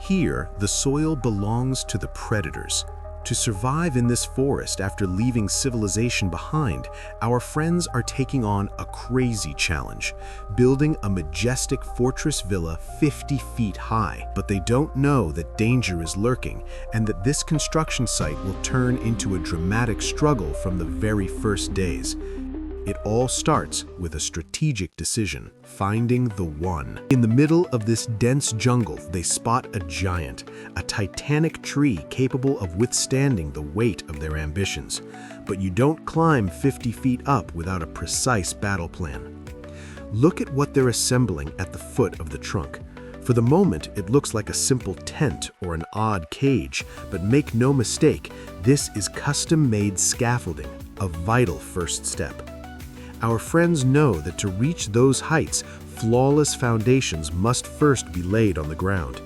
Here, the soil belongs to the predators. To survive in this forest after leaving civilization behind, our friends are taking on a crazy challenge, building a majestic fortress villa 50 feet high. But they don't know that danger is lurking and that this construction site will turn into a dramatic struggle from the very first days. It all starts with a strategic decision, finding the one. In the middle of this dense jungle, they spot a giant, a titanic tree capable of withstanding the weight of their ambitions. But you don't climb 50 feet up without a precise battle plan. Look at what they're assembling at the foot of the trunk. For the moment, it looks like a simple tent or an odd cage, but make no mistake, this is custom-made scaffolding, a vital first step. Our friends know that to reach those heights, flawless foundations must first be laid on the ground.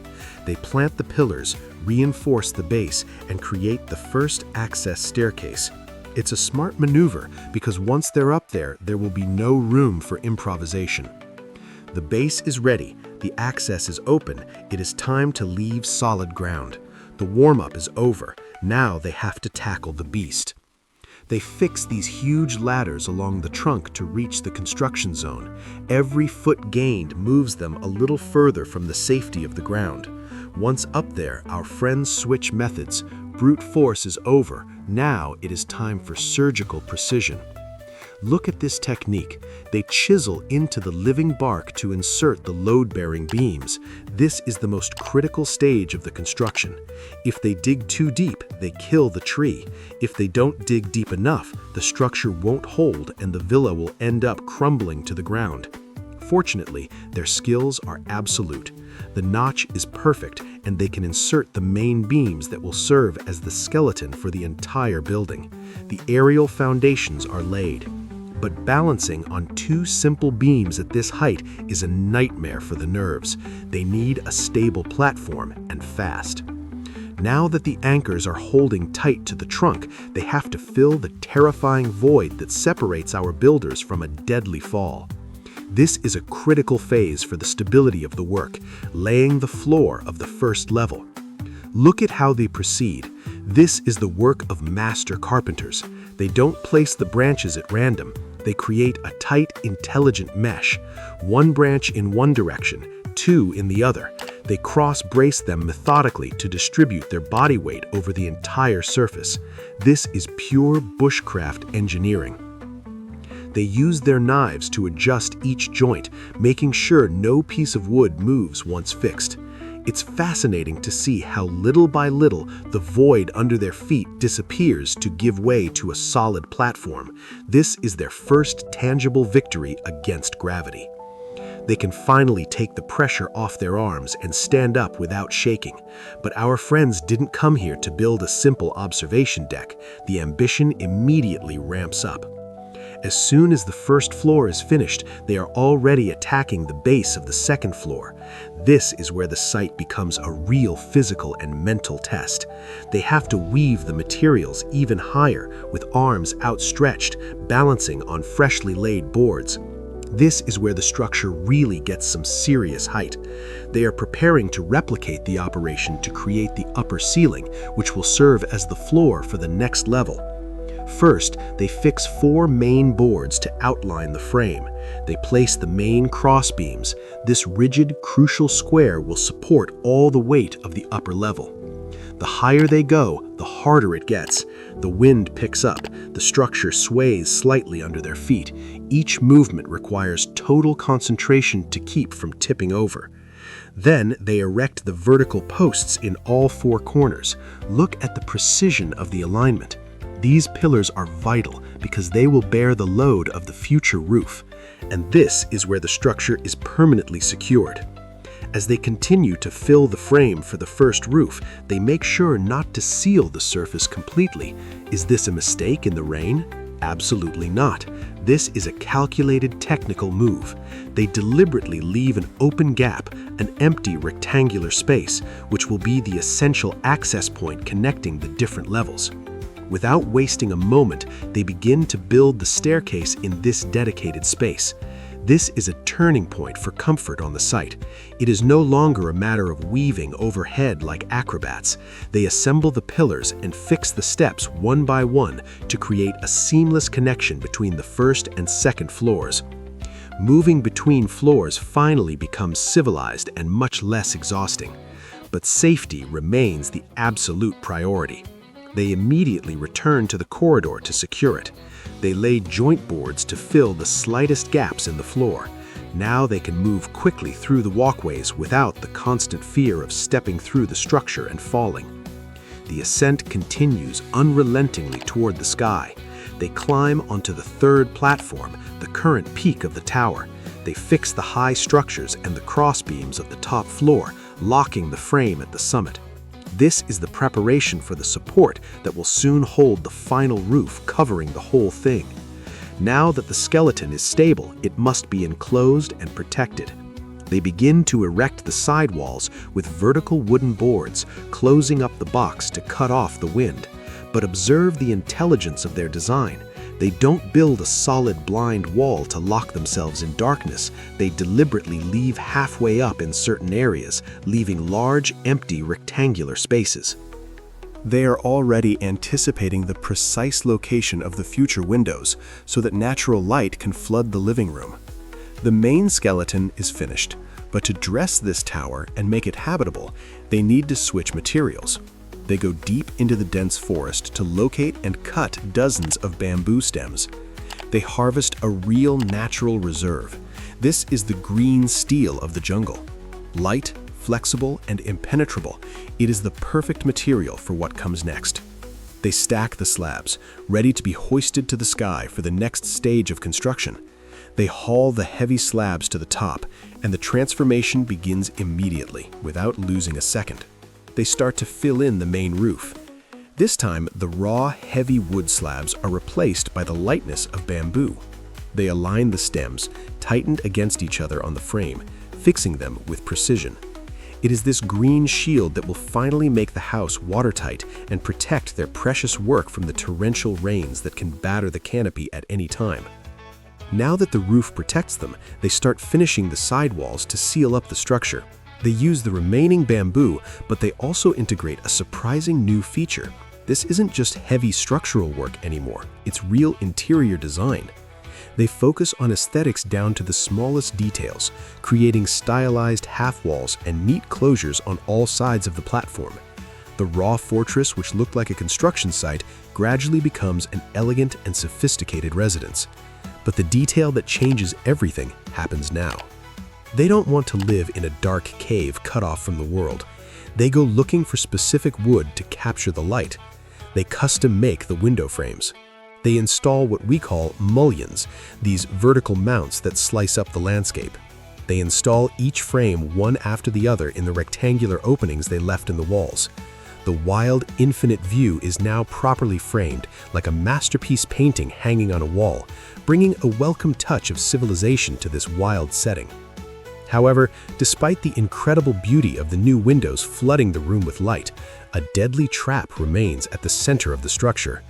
They plant the pillars, reinforce the base, and create the first access staircase. It's a smart maneuver because once they're up there, there will be no room for improvisation. The base is ready, the access is open, it is time to leave solid ground. The warm-up is over, now they have to tackle the beast. They fix these huge ladders along the trunk to reach the construction zone. Every foot gained moves them a little further from the safety of the ground. Once up there, our friends switch methods. Brute force is over. Now it is time for surgical precision. Look at this technique. They chisel into the living bark to insert the load-bearing beams. This is the most critical stage of the construction. If they dig too deep, they kill the tree. If they don't dig deep enough, the structure won't hold and the villa will end up crumbling to the ground. Fortunately, their skills are absolute. The notch is perfect and they can insert the main beams that will serve as the skeleton for the entire building. The aerial foundations are laid. But balancing on two simple beams at this height is a nightmare for the nerves. They need a stable platform, and fast. Now that the anchors are holding tight to the trunk, they have to fill the terrifying void that separates our builders from a deadly fall. This is a critical phase for the stability of the work, laying the floor of the first level. Look at how they proceed. This is the work of master carpenters. They don't place the branches at random. They create a tight, intelligent mesh. One branch in one direction, two in the other. They cross-brace them methodically to distribute their body weight over the entire surface. This is pure bushcraft engineering. They use their knives to adjust each joint, making sure no piece of wood moves once fixed. It's fascinating to see how little by little the void under their feet disappears to give way to a solid platform. This is their first tangible victory against gravity. They can finally take the pressure off their arms and stand up without shaking. But our friends didn't come here to build a simple observation deck. The ambition immediately ramps up. As soon as the first floor is finished, they are already attacking the base of the second floor. This is where the site becomes a real physical and mental test. They have to weave the materials even higher, with arms outstretched, balancing on freshly laid boards. This is where the structure really gets some serious height. They are preparing to replicate the operation to create the upper ceiling, which will serve as the floor for the next level. First, they fix 4 main boards to outline the frame. They place the main crossbeams. This rigid, crucial square will support all the weight of the upper level. The higher they go, the harder it gets. The wind picks up. The structure sways slightly under their feet. Each movement requires total concentration to keep from tipping over. Then they erect the vertical posts in all 4 corners. Look at the precision of the alignment. These pillars are vital because they will bear the load of the future roof, and this is where the structure is permanently secured. As they continue to fill the frame for the first roof, they make sure not to seal the surface completely. Is this a mistake in the rain? Absolutely not. This is a calculated technical move. They deliberately leave an open gap, an empty rectangular space, which will be the essential access point connecting the different levels. Without wasting a moment, they begin to build the staircase in this dedicated space. This is a turning point for comfort on the site. It is no longer a matter of weaving overhead like acrobats. They assemble the pillars and fix the steps one by one to create a seamless connection between the first and second floors. Moving between floors finally becomes civilized and much less exhausting. But safety remains the absolute priority. They immediately return to the corridor to secure it. They lay joint boards to fill the slightest gaps in the floor. Now they can move quickly through the walkways without the constant fear of stepping through the structure and falling. The ascent continues unrelentingly toward the sky. They climb onto the third platform, the current peak of the tower. They fix the high structures and the crossbeams of the top floor, locking the frame at the summit. This is the preparation for the support that will soon hold the final roof covering the whole thing. Now that the skeleton is stable, it must be enclosed and protected. They begin to erect the sidewalls with vertical wooden boards, closing up the box to cut off the wind. But observe the intelligence of their design. They don't build a solid blind wall to lock themselves in darkness. They deliberately leave halfway up in certain areas, leaving large, empty, rectangular spaces. They are already anticipating the precise location of the future windows so that natural light can flood the living room. The main skeleton is finished, but to dress this tower and make it habitable, they need to switch materials. They go deep into the dense forest to locate and cut dozens of bamboo stems. They harvest a real natural reserve. This is the green steel of the jungle. Light, flexible, and impenetrable, it is the perfect material for what comes next. They stack the slabs, ready to be hoisted to the sky for the next stage of construction. They haul the heavy slabs to the top, and the transformation begins immediately, without losing a second. They start to fill in the main roof. This time, the raw, heavy wood slabs are replaced by the lightness of bamboo. They align the stems, tightened against each other on the frame, fixing them with precision. It is this green shield that will finally make the house watertight and protect their precious work from the torrential rains that can batter the canopy at any time. Now that the roof protects them, they start finishing the sidewalls to seal up the structure. They use the remaining bamboo, but they also integrate a surprising new feature. This isn't just heavy structural work anymore, it's real interior design. They focus on aesthetics down to the smallest details, creating stylized half-walls and neat closures on all sides of the platform. The raw fortress, which looked like a construction site, gradually becomes an elegant and sophisticated residence. But the detail that changes everything happens now. They don't want to live in a dark cave cut off from the world. They go looking for specific wood to capture the light. They custom make the window frames. They install what we call mullions, these vertical mounts that slice up the landscape. They install each frame one after the other in the rectangular openings they left in the walls. The wild, infinite view is now properly framed, like a masterpiece painting hanging on a wall, bringing a welcome touch of civilization to this wild setting. However, despite the incredible beauty of the new windows flooding the room with light, a deadly trap remains at the center of the structure.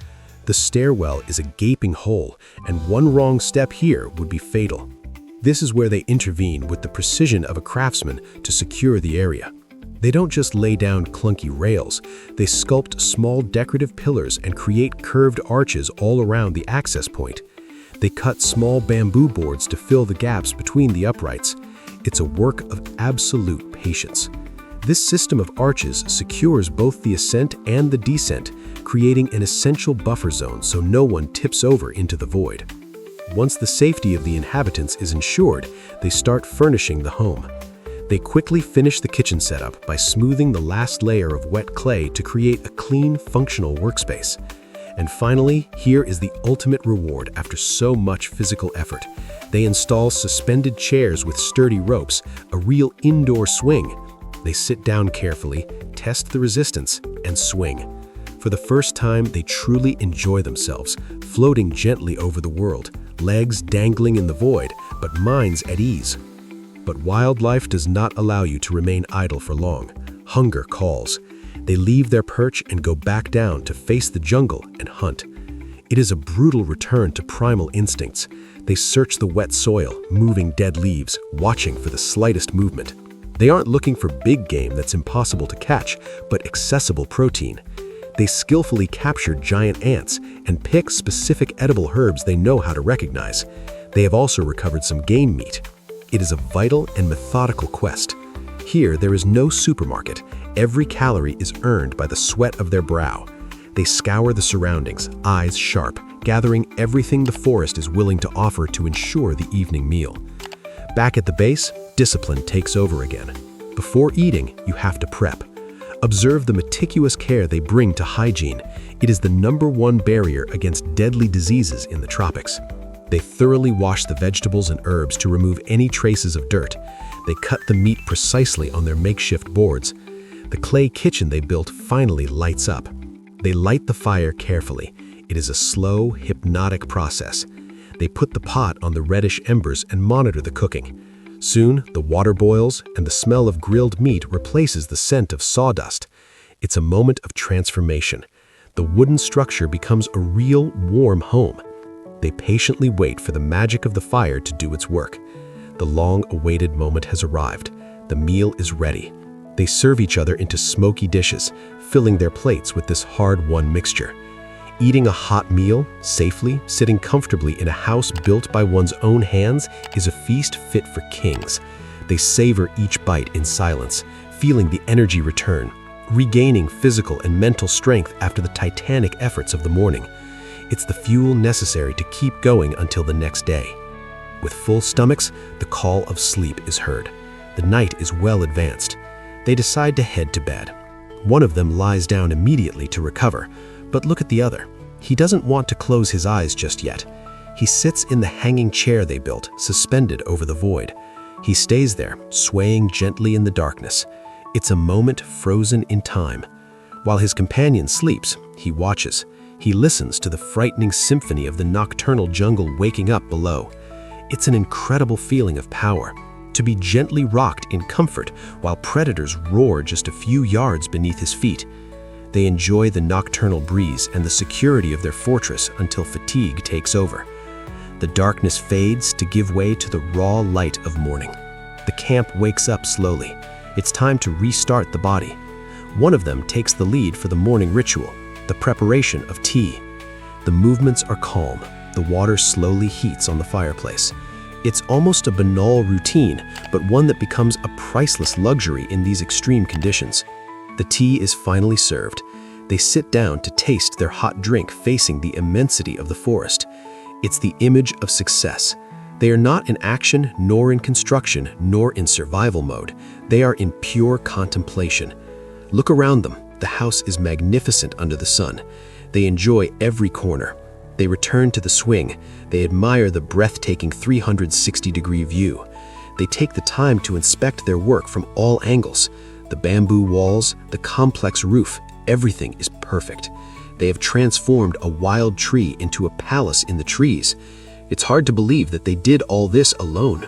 The stairwell is a gaping hole, and one wrong step here would be fatal. This is where they intervene with the precision of a craftsman to secure the area. They don't just lay down clunky rails, they sculpt small decorative pillars and create curved arches all around the access point. They cut small bamboo boards to fill the gaps between the uprights. It's a work of absolute patience. This system of arches secures both the ascent and the descent, creating an essential buffer zone so no one tips over into the void. Once the safety of the inhabitants is ensured, they start furnishing the home. They quickly finish the kitchen setup by smoothing the last layer of wet clay to create a clean, functional workspace. And finally, here is the ultimate reward after so much physical effort. They install suspended chairs with sturdy ropes, a real indoor swing. They sit down carefully, test the resistance, and swing. For the first time, they truly enjoy themselves, floating gently over the world, legs dangling in the void, but minds at ease. But wildlife does not allow you to remain idle for long. Hunger calls. They leave their perch and go back down to face the jungle and hunt. It is a brutal return to primal instincts. They search the wet soil, moving dead leaves, watching for the slightest movement. They aren't looking for big game that's impossible to catch, but accessible protein. They skillfully capture giant ants and pick specific edible herbs they know how to recognize. They have also recovered some game meat. It is a vital and methodical quest. Here, there is no supermarket. Every calorie is earned by the sweat of their brow. They scour the surroundings, eyes sharp, gathering everything the forest is willing to offer to ensure the evening meal. Back at the base, discipline takes over again. Before eating, you have to prep. Observe the meticulous care they bring to hygiene. It is the #1 barrier against deadly diseases in the tropics. They thoroughly wash the vegetables and herbs to remove any traces of dirt. They cut the meat precisely on their makeshift boards. The clay kitchen they built finally lights up. They light the fire carefully. It is a slow, hypnotic process. They put the pot on the reddish embers and monitor the cooking. Soon, the water boils, and the smell of grilled meat replaces the scent of sawdust. It's a moment of transformation. The wooden structure becomes a real, warm home. They patiently wait for the magic of the fire to do its work. The long-awaited moment has arrived. The meal is ready. They serve each other into smoky dishes, filling their plates with this hard-won mixture. Eating a hot meal, safely, sitting comfortably in a house built by one's own hands, is a feast fit for kings. They savor each bite in silence, feeling the energy return, regaining physical and mental strength after the titanic efforts of the morning. It's the fuel necessary to keep going until the next day. With full stomachs, the call of sleep is heard. The night is well advanced. They decide to head to bed. One of them lies down immediately to recover, but look at the other. He doesn't want to close his eyes just yet. He sits in the hanging chair they built, suspended over the void. He stays there, swaying gently in the darkness. It's a moment frozen in time. While his companion sleeps, he watches. He listens to the frightening symphony of the nocturnal jungle waking up below. It's an incredible feeling of power, to be gently rocked in comfort while predators roar just a few yards beneath his feet. They enjoy the nocturnal breeze and the security of their fortress until fatigue takes over. The darkness fades to give way to the raw light of morning. The camp wakes up slowly. It's time to restart the body. One of them takes the lead for the morning ritual, the preparation of tea. The movements are calm. The water slowly heats on the fireplace. It's almost a banal routine, but one that becomes a priceless luxury in these extreme conditions. The tea is finally served. They sit down to taste their hot drink facing the immensity of the forest. It's the image of success. They are not in action, nor in construction, nor in survival mode. They are in pure contemplation. Look around them. The house is magnificent under the sun. They enjoy every corner. They return to the swing. They admire the breathtaking 360-degree view. They take the time to inspect their work from all angles. The bamboo walls, the complex roof, everything is perfect. They have transformed a wild tree into a palace in the trees. It's hard to believe that they did all this alone.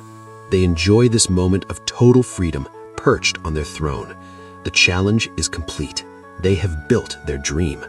They enjoy this moment of total freedom, perched on their throne. The challenge is complete. They have built their dream.